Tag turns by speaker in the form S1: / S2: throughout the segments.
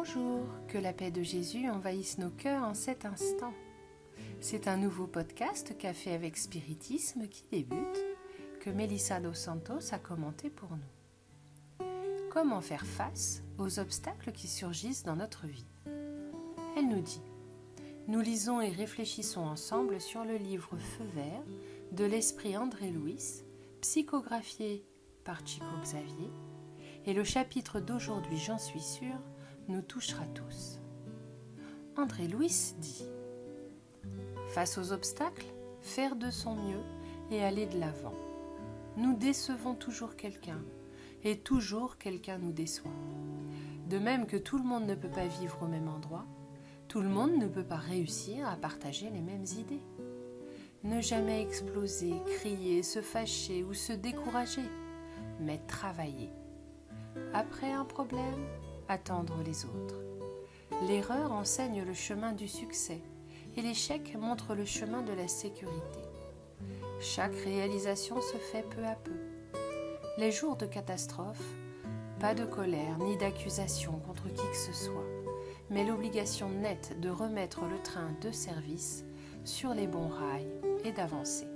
S1: Bonjour, que la paix de Jésus envahisse nos cœurs en cet instant. C'est un nouveau podcast Café avec Spiritisme qui débute, que Melissa dos Santos a commenté pour nous. Comment faire face aux obstacles qui surgissent dans notre vie? Elle nous dit: nous lisons et réfléchissons ensemble sur le livre Feu vert de l'esprit André Louis, psychographié par Chico Xavier, et le chapitre d'aujourd'hui, j'en suis sûre, nous touchera tous. André Louis dit: face aux obstacles, faire de son mieux et aller de l'avant. Nous décevons toujours quelqu'un, et toujours quelqu'un nous déçoit. De même que tout le monde ne peut pas vivre au même endroit, tout le monde ne peut pas réussir à partager les mêmes idées. Ne jamais exploser, crier, se fâcher ou se décourager, mais travailler. Après un problème, attendre les autres. L'erreur enseigne le chemin du succès et l'échec montre le chemin de la sécurité. Chaque réalisation se fait peu à peu. Les jours de catastrophe, pas de colère ni d'accusation contre qui que ce soit, mais l'obligation nette de remettre le train de service sur les bons rails et d'avancer.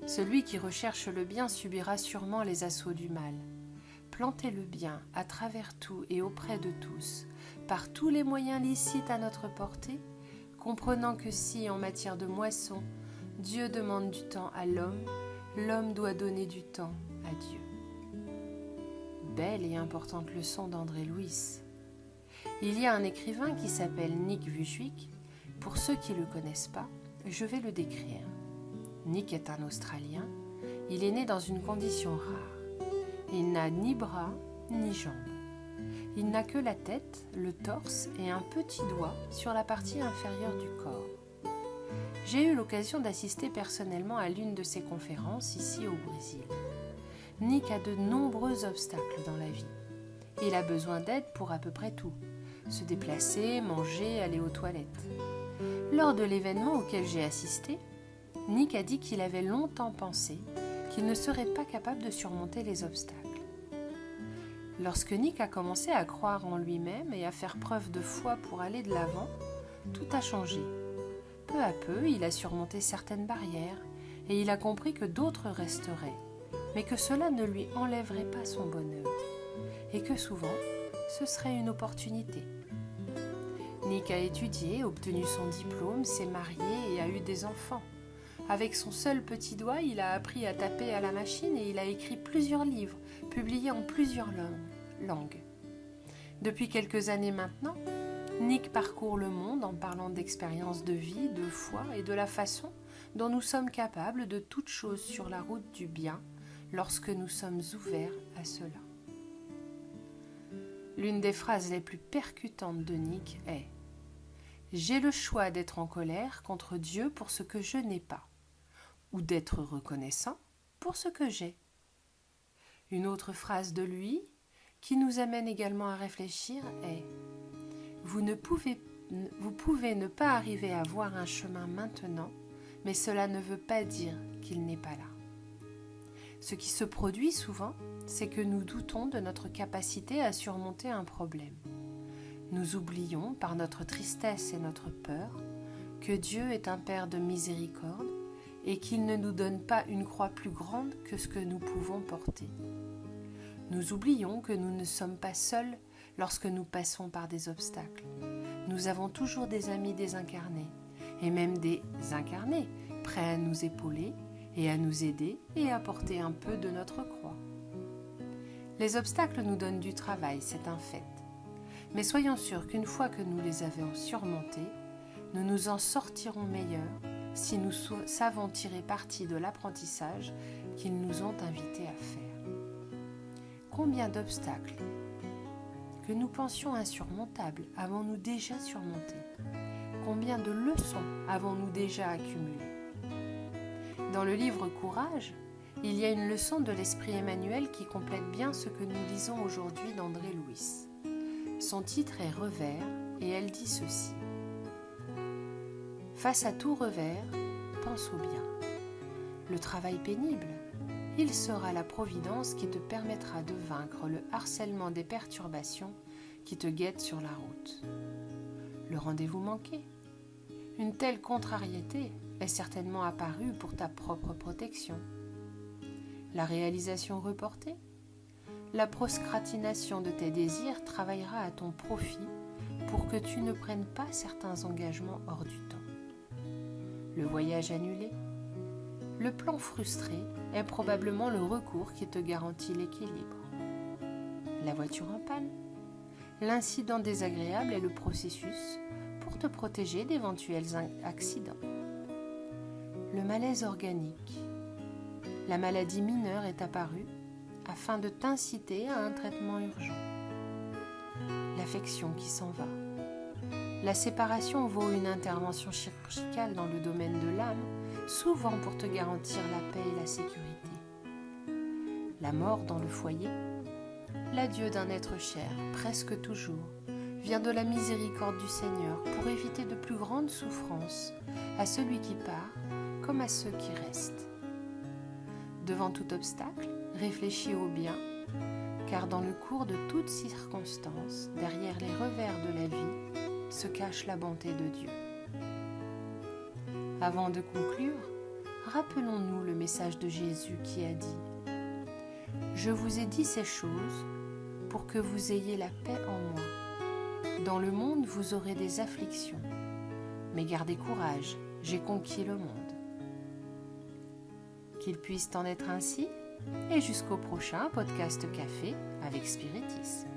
S1: Celui qui recherche le bien subira sûrement les assauts du mal. Planter le bien à travers tout et auprès de tous, par tous les moyens licites à notre portée, comprenant que si, en matière de moisson, Dieu demande du temps à l'homme, l'homme doit donner du temps à Dieu. Belle et importante leçon d'André Louis. Il y a un écrivain qui s'appelle Nick Vujicic. Pour ceux qui ne le connaissent pas, je vais le décrire. Nick est un Australien. Il est né dans une condition rare. Il n'a ni bras ni jambes. Il n'a que la tête, le torse et un petit doigt sur la partie inférieure du corps. J'ai eu l'occasion d'assister personnellement à l'une de ses conférences ici au Brésil. Nick a de nombreux obstacles dans la vie. Il a besoin d'aide pour à peu près tout. Se déplacer, manger, aller aux toilettes. Lors de l'événement auquel j'ai assisté, Nick a dit qu'il avait longtemps pensé qu'il ne serait pas capable de surmonter les obstacles. Lorsque Nick a commencé à croire en lui-même et à faire preuve de foi pour aller de l'avant, tout a changé. Peu à peu, il a surmonté certaines barrières et il a compris que d'autres resteraient, mais que cela ne lui enlèverait pas son bonheur et que souvent, ce serait une opportunité. Nick a étudié, obtenu son diplôme, s'est marié et a eu des enfants. Avec son seul petit doigt, il a appris à taper à la machine et il a écrit plusieurs livres, publiés en plusieurs langues. Depuis quelques années maintenant, Nick parcourt le monde en parlant d'expériences de vie, de foi et de la façon dont nous sommes capables de toutes choses sur la route du bien lorsque nous sommes ouverts à cela. L'une des phrases les plus percutantes de Nick est « J'ai le choix d'être en colère contre Dieu pour ce que je n'ai pas, ou d'être reconnaissant pour ce que j'ai. » Une autre phrase de lui, qui nous amène également à réfléchir, est « Vous pouvez ne pas arriver à voir un chemin maintenant, mais cela ne veut pas dire qu'il n'est pas là. » Ce qui se produit souvent, c'est que nous doutons de notre capacité à surmonter un problème. Nous oublions, par notre tristesse et notre peur, que Dieu est un Père de miséricorde et qu'il ne nous donne pas une croix plus grande que ce que nous pouvons porter. Nous oublions que nous ne sommes pas seuls lorsque nous passons par des obstacles. Nous avons toujours des amis désincarnés, et même des incarnés, prêts à nous épauler et à nous aider et à porter un peu de notre croix. Les obstacles nous donnent du travail, c'est un fait. Mais soyons sûrs qu'une fois que nous les avons surmontés, nous nous en sortirons meilleurs si nous savons tirer parti de l'apprentissage qu'ils nous ont invités à faire. Combien d'obstacles que nous pensions insurmontables avons-nous déjà surmontés? Combien de leçons avons-nous déjà accumulées? Dans le livre Courage, il y a une leçon de l'Esprit Emmanuel qui complète bien ce que nous lisons aujourd'hui d'André Louis. Son titre est Revers et elle dit ceci. Face à tout revers, pense au bien. Le travail pénible, il sera la providence qui te permettra de vaincre le harcèlement des perturbations qui te guettent sur la route. Le rendez-vous manqué. Une telle contrariété est certainement apparue pour ta propre protection. La réalisation reportée. La procrastination de tes désirs travaillera à ton profit pour que tu ne prennes pas certains engagements hors du temps. Le voyage annulé. Le plan frustré est probablement le recours qui te garantit l'équilibre. La voiture en panne. L'incident désagréable est le processus pour te protéger d'éventuels accidents. Le malaise organique. La maladie mineure est apparue afin de t'inciter à un traitement urgent. L'affection qui s'en va. La séparation vaut une intervention chirurgicale dans le domaine de l'âme, souvent pour te garantir la paix et la sécurité. La mort dans le foyer. L'adieu d'un être cher, presque toujours, vient de la miséricorde du Seigneur pour éviter de plus grandes souffrances à celui qui part comme à ceux qui restent. Devant tout obstacle, réfléchis au bien, car dans le cours de toutes circonstances, derrière les revers de la vie, se cache la bonté de Dieu. Avant de conclure, rappelons-nous le message de Jésus qui a dit « Je vous ai dit ces choses pour que vous ayez la paix en moi. Dans le monde, vous aurez des afflictions, mais gardez courage, j'ai conquis le monde. » Qu'il puisse en être ainsi, et jusqu'au prochain podcast café avec Spiritisme.